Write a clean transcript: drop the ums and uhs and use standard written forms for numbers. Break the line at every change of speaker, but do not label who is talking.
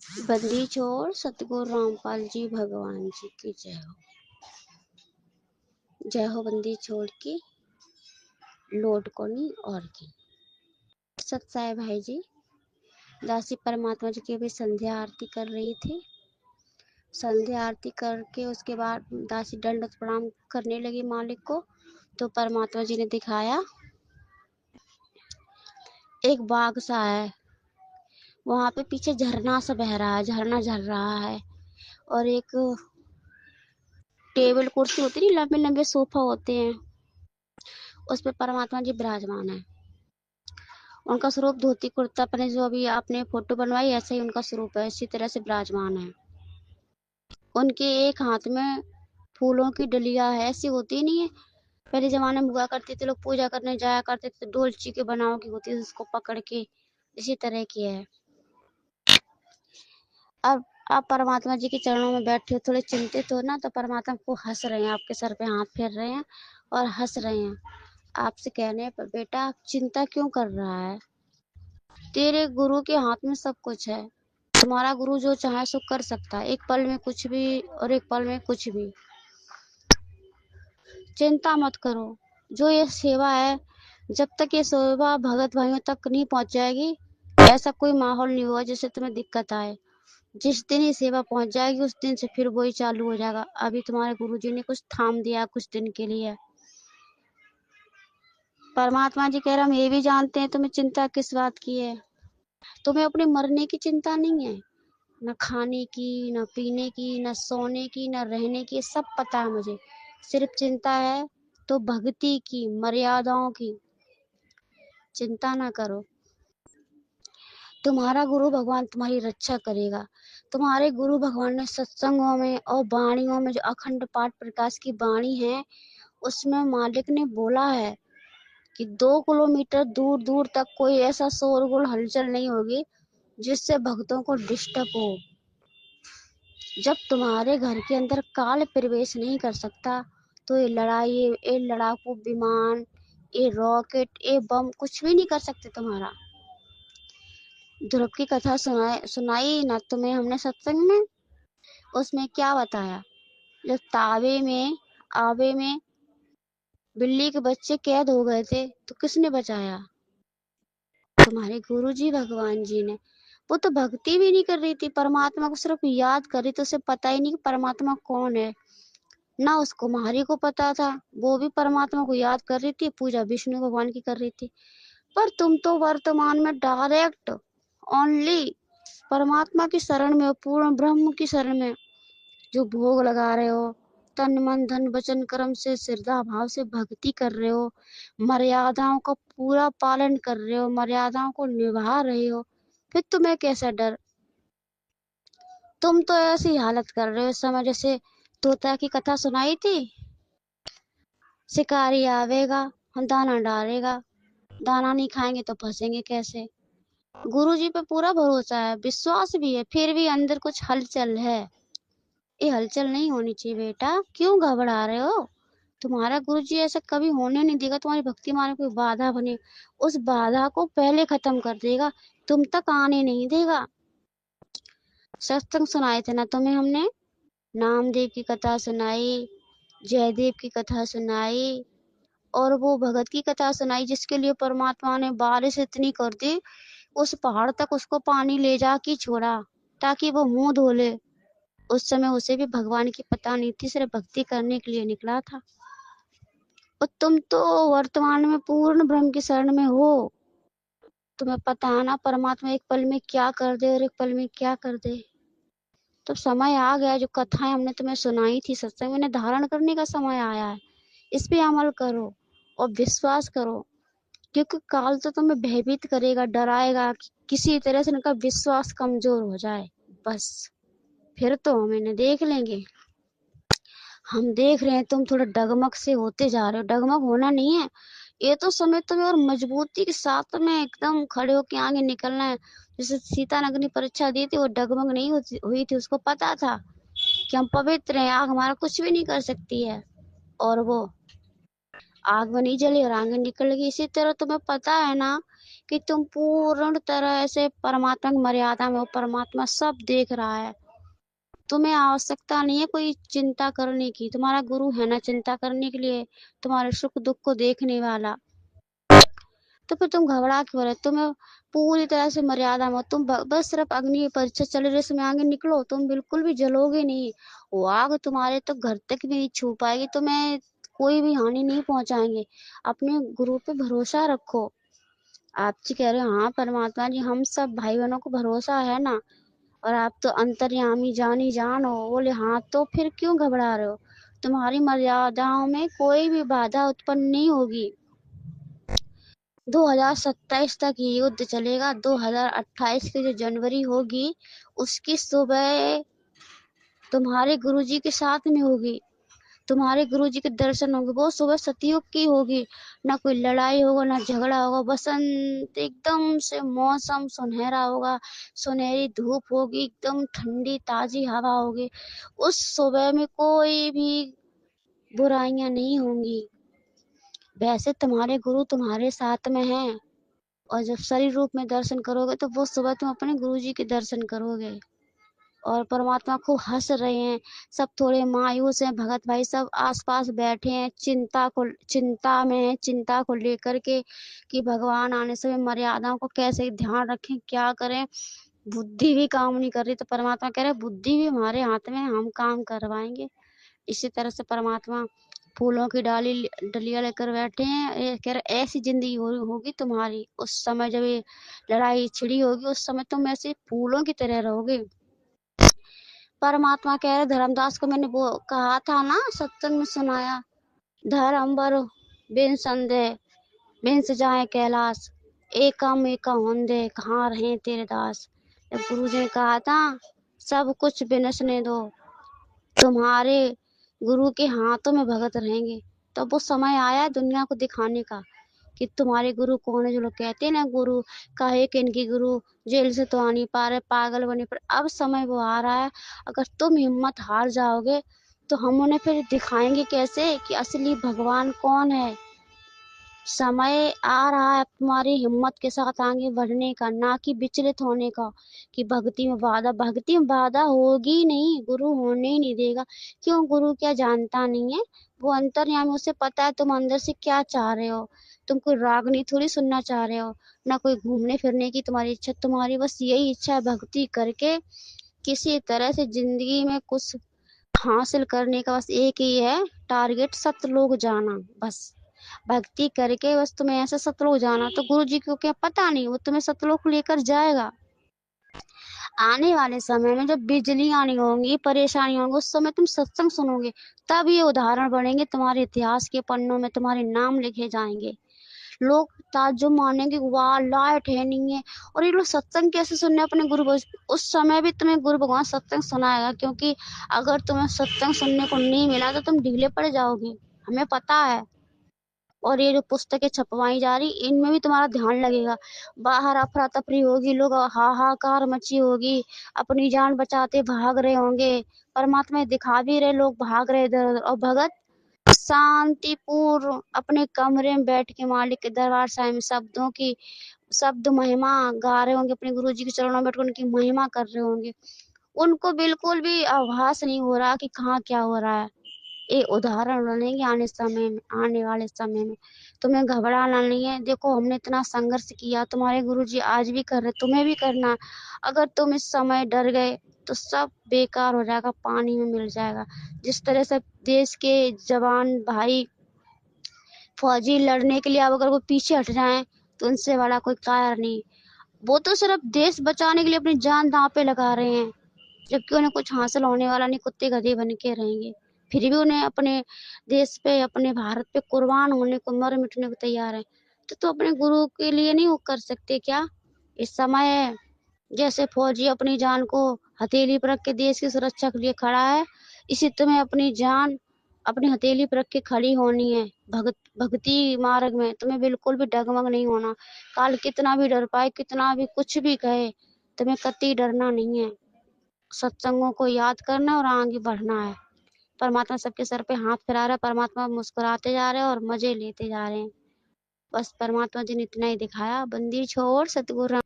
बंदी छोड़ सतगुरु रामपाल जी भगवान जी की जय हो। जय हो बंदी छोड़ की, लोट कोनी और की। सत्साई भाई जी दासी परमात्मा जी की भी संध्या आरती कर रही थी। संध्या आरती करके उसके बाद दासी दंड प्रणाम करने लगी मालिक को, तो परमात्मा जी ने दिखाया एक बाग सा है, वहां पे पीछे झरना सा बह रहा है, झरना झर रहा है, और एक टेबल कुर्सी होती है, लंबे लंबे सोफा होते हैं, उस पे परमात्मा जी विराजमान है। उनका स्वरूप धोती कुर्ता पहने, जो अभी आपने फोटो बनवाई ऐसे ही उनका स्वरूप है, इसी तरह से विराजमान है। उनके एक हाथ में फूलों की डलिया है, ऐसी होती नहीं है, पहले जमाने में हुआ करते थे, लोग पूजा करने जाया करते थे, डोलची के बनाओ की होती थी, उसको पकड़ के, इसी तरह की है। अब आप परमात्मा जी के चरणों में बैठे हो, थोड़े चिंतित हो ना, तो परमात्मा को हंस रहे हैं, आपके सर पे हाथ फेर रहे हैं और हंस रहे हैं। आपसे कहने पर बेटा आप चिंता क्यों कर रहा है, तेरे गुरु के हाथ में सब कुछ है। तुम्हारा गुरु जो चाहे सो कर सकता है, एक पल में कुछ भी और एक पल में कुछ भी। चिंता मत करो, जो ये सेवा है, जब तक ये सेवा भगत भाइयों तक नहीं पहुंच जाएगी, ऐसा कोई माहौल नहीं होगा जिससे तुम्हें दिक्कत आए। जिस दिन ये सेवा पहुंच जाएगी उस दिन से फिर वही चालू हो जाएगा। अभी तुम्हारे गुरुजी ने कुछ थाम दिया कुछ दिन के लिए। परमात्मा जी कह रहे हम ये भी जानते हैं तुम्हें चिंता किस बात की है। तुम्हें अपने मरने की चिंता नहीं है, न खाने की, न पीने की, न सोने की, न रहने की, सब पता है मुझे। सिर्फ चिंता है तो भक्ति की, मर्यादाओं की। चिंता ना करो, तुम्हारा गुरु भगवान तुम्हारी रक्षा करेगा। तुम्हारे गुरु भगवान ने सत्संगों में और वाणियों में, जो अखंड पाठ प्रकाश की वाणी है, उसमें मालिक ने बोला है कि 2 किलोमीटर दूर दूर तक कोई ऐसा शोरगुल हलचल नहीं होगी जिससे भक्तों को डिस्टर्ब हो। जब तुम्हारे घर के अंदर काल प्रवेश नहीं कर सकता, तो ये लड़ाई, ये लड़ाकू विमान, ये रॉकेट, ये बम कुछ भी नहीं कर सकते तुम्हारा। ध्रुव की कथा सुनाई ना तुम्हें हमने सत्संग में, उसमें क्या बताया, जब तावे में आवे में बिल्ली के बच्चे कैद हो गए थे, तो किसने बचाया, तुम्हारे गुरुजी भगवान जी ने। वो तो भक्ति भी नहीं कर रही थी, परमात्मा को सिर्फ याद कर रही थी, उसे पता ही नहीं कि परमात्मा कौन है। ना उस कुमारी को पता था, वो भी परमात्मा को याद कर रही थी, पूजा विष्णु भगवान की कर रही थी। पर तुम तो वर्तमान में डायरेक्ट ओनली परमात्मा की शरण में हो, पूर्ण ब्रह्म की शरण में, जो भोग लगा रहे हो, तन मन धन वचन कर्म से श्रद्धा भाव से भक्ति कर रहे हो, मर्यादाओं का पूरा पालन कर रहे हो, मर्यादाओं को निभा रहे हो, फिर तुम्हें कैसा डर। तुम तो ऐसी हालत कर रहे हो इस समय जैसे तोता की कथा सुनाई थी, शिकारी आवेगा, हम दाना डालेगा, दाना नहीं खाएंगे तो फंसेंगे कैसे। गुरु जी पे पूरा भरोसा है, विश्वास भी है, फिर भी अंदर कुछ हलचल है। ये हलचल नहीं होनी चाहिए बेटा, क्यों घबरा रहे हो। तुम्हारा गुरुजी ऐसा कभी होने नहीं देगा, तुम्हारी भक्ति माने कोई बाधा बने, उस बाधा को पहले खत्म कर देगा, तुम तक आने नहीं देगा। सत्संग सुनाए थे ना तुम्हें हमने, नामदेव की कथा सुनाई, जयदेव की कथा सुनाई, और वो भगत की कथा सुनाई, जिसके लिए परमात्मा ने बारिश इतनी कर दी, उस पहाड़ तक उसको पानी ले जा के छोड़ा ताकि वो मुंह धो ले। उस समय उसे भी भगवान की पता नहीं थी, सिर्फ भक्ति करने के लिए निकला था। और तुम तो वर्तमान में पूर्ण ब्रह्म की शरण में हो, तुम्हें पता है ना परमात्मा एक पल में क्या कर दे और एक पल में क्या कर दे। तो समय आ गया, जो कथाएं हमने तुम्हें सुनाई थी सत्संग में, धारण करने का समय आया है। इस पे अमल करो और विश्वास करो, क्योंकि काल तो तुम्हें भयभीत करेगा, डराएगा, किसी तरह से उनका विश्वास कमजोर हो जाए, बस फिर तो हम इन्हें देख लेंगे। हम देख रहे हैं तुम थोड़ा डगमग से होते जा रहे हो, डगमग होना नहीं है, ये तो समय तुम्हें और मजबूती के साथ में एकदम खड़े होके आगे निकलना है। जैसे सीता ने अग्नि परीक्षा दी थी, वो डगमग नहीं हुई थी, उसको पता था कि हम पवित्र हैं, आग हमारा कुछ भी नहीं कर सकती है, और वो आग में नहीं जली और आगे निकल गई। इसी तरह तुम्हें पता है ना कि तुम पूर्ण तरह से परमात्मा की मर्यादा में हो। परमात्मा सब देख रहा है, तुम्हें आवश्यकता नहीं है कोई चिंता करने की। तुम्हारा गुरु है ना चिंता करने के लिए, तुम्हारे सुख दुख को देखने वाला। तो फिर तुम घबरा क्यों रहे? तुम्हें पूरी तरह से मर्यादा में हो। तुम बस सिर्फ अग्नि की परीक्षा चल रही है, इसमें आगे निकलो। तुम बिल्कुल भी जलोगे नहीं, वो आग तुम्हारे तो घर तक भी नहीं छू पाएगी, तुम्हें कोई भी हानि नहीं पहुंचाएंगे। अपने गुरु पे भरोसा रखो। आप जी कह रहे हो हाँ परमात्मा जी, हम सब भाई बहनों को भरोसा है ना, और आप तो अंतर्यामी जानी जान हो। बोले हाँ, तो फिर क्यों घबरा रहे हो? तुम्हारी मर्यादाओं में कोई भी बाधा उत्पन्न नहीं होगी। 2027 तक ये युद्ध चलेगा। 2028 की जो जनवरी होगी, उसकी सुबह तुम्हारे गुरुजी के साथ में होगी, तुम्हारे गुरुजी के दर्शन होंगे। वो सुबह सतयुग की होगी, ना कोई लड़ाई होगा ना झगड़ा होगा। बसंत एकदम से मौसम सुनहरा होगा, सुनहरी धूप होगी, एकदम ठंडी ताजी हवा होगी। उस सुबह में कोई भी बुराइयां नहीं होंगी। वैसे तुम्हारे गुरु तुम्हारे साथ में हैं, और जब शरीर रूप में दर्शन करोगे तो वो सुबह तुम अपने गुरुजी के दर्शन करोगे। और परमात्मा खूब हंस रहे हैं, सब थोड़े मायूस हैं। भगत भाई सब आसपास बैठे हैं, चिंता में है, चिंता को लेकर के कि भगवान आने से मर्यादाओं को कैसे ध्यान रखें, क्या करें। बुद्धि भी काम नहीं कर रही, तो परमात्मा कह रहे बुद्धि भी हमारे हाथ में है, हम काम करवाएंगे। इसी तरह से परमात्मा फूलों की डलिया लेकर बैठे हैं। ये कह रहे ऐसी जिंदगी होगी तुम्हारी। उस समय जब ये लड़ाई छिड़ी होगी, उस समय तुम ऐसे फूलों की तरह रहोगे। परमात्मा कह रहे धर्मदास को मैंने वो कहा था ना, सत्संग में सुनाया, धर्म बर बिन संदेह बिन सजाए कैलाश, एकम एका होंदे कहाँ रहे तेरे दास। जब गुरु जी ने कहा था सब कुछ बिनसने दो, तुम्हारे गुरु के हाथों में भगत रहेंगे, तो वो समय आया दुनिया को दिखाने का कि तुम्हारे गुरु कौन है। जो लोग कहते हैं ना गुरु काहे कि इनकी गुरु जेल से तो आ नहीं पा रहे, पागल बने, पर अब समय वो आ रहा है। अगर तुम हिम्मत हार जाओगे तो हम उन्हें फिर दिखाएंगे कैसे कि असली भगवान कौन है। समय आ रहा है तुम्हारी हिम्मत के साथ आगे बढ़ने का, ना कि विचलित होने का कि भक्ति में बाधा होगी नहीं, गुरु होने ही नहीं देगा। क्यों? गुरु क्या जानता नहीं है? वो अंतर्यामी, उसे पता है तुम अंदर से क्या चाह रहे हो। तुम कोई रागनी थोड़ी सुनना चाह रहे हो, ना कोई घूमने फिरने की तुम्हारी इच्छा। तुम्हारी बस यही इच्छा है भक्ति करके किसी तरह से जिंदगी में कुछ हासिल करने का। बस एक ही है टारगेट, सतलोक जाना। बस भक्ति करके बस तुम्हें ऐसे सतलोक जाना। तो गुरु जी को क्या पता नहीं, वो तुम्हें सतलोक लेकर जाएगा। आने वाले समय में जब बिजलियां नहीं होंगी, परेशानी होंगी, उस समय तुम सत्संग सुनोगे, तब ये उदाहरण बनेंगे तुम्हारे इतिहास के पन्नों में, तुम्हारे नाम लिखे जाएंगे। लोग ताज्जुब मानेंगे, वाह लाइट है नहीं है, और ये लोग सत्संग कैसे सुनने अपने गुरु। उस समय भी तुम्हें गुरु भगवान सत्संग सुनाएगा, क्योंकि अगर तुम्हें सत्संग सुनने को नहीं मिला तो तुम ढीले पड़ जाओगे, हमें पता है। और ये जो पुस्तकें छपवाई जा रही, इनमें भी तुम्हारा ध्यान लगेगा। बाहर अफरा तफरी होगी, लोग हाहाकार मची होगी, अपनी जान बचाते भाग रहे होंगे, परमात्मा दिखा भी रहे, लोग भाग रहे इधर उधर, और भगत शांतिपूर्ण अपने कमरे में बैठ के मालिक के दरबार साहिब में शब्द महिमा गा रहे होंगे, अपने गुरु जी के चरणों में बैठ कर उनकी महिमा कर रहे होंगे। उनको बिल्कुल भी आभास नहीं हो रहा कि कहाँ क्या हो रहा है। ये उदाहरण बनेंगे आने वाले समय में। तुम्हें घबराना नहीं है। देखो हमने इतना संघर्ष किया, तुम्हारे गुरुजी आज भी कर रहे, तुम्हें भी करना। अगर तुम इस समय डर गए तो सब बेकार हो जाएगा, पानी में मिल जाएगा। जिस तरह से देश के जवान भाई फौजी लड़ने के लिए अब अगर वो पीछे हट जाएं तो उनसे बड़ा कोई कायर नहीं। वो तो सिर्फ देश बचाने के लिए अपनी जान दांव पे लगा रहे हैं, जबकि उन्हें कुछ हासिल होने वाला नहीं, कुत्ते गधे बन के रहेंगे। फिर भी उन्हें अपने देश पे, अपने भारत पे कुर्बान होने को, मर मिटने को तैयार है। तो अपने गुरु के लिए नहीं वो कर सकते क्या? इस समय है जैसे फौजी अपनी जान को हथेली पर रख के देश की सुरक्षा के लिए खड़ा है, इसी तुम्हें अपनी जान अपनी हथेली पर रख के खड़ी होनी है। भक्ति मार्ग में तुम्हें बिल्कुल भी डगमग नहीं होना। काल कितना भी डर पाए, कितना भी कुछ भी कहे, तुम्हें कतई डरना नहीं है। सत्संगों को याद करना और आगे बढ़ना है। परमात्मा सबके सर पे हाथ फिरा रहा है, परमात्मा मुस्कुराते जा रहे हैं और मजे लेते जा रहे हैं। बस परमात्मा जी ने इतना ही दिखाया, बंदी छोड़ सतगुरु राम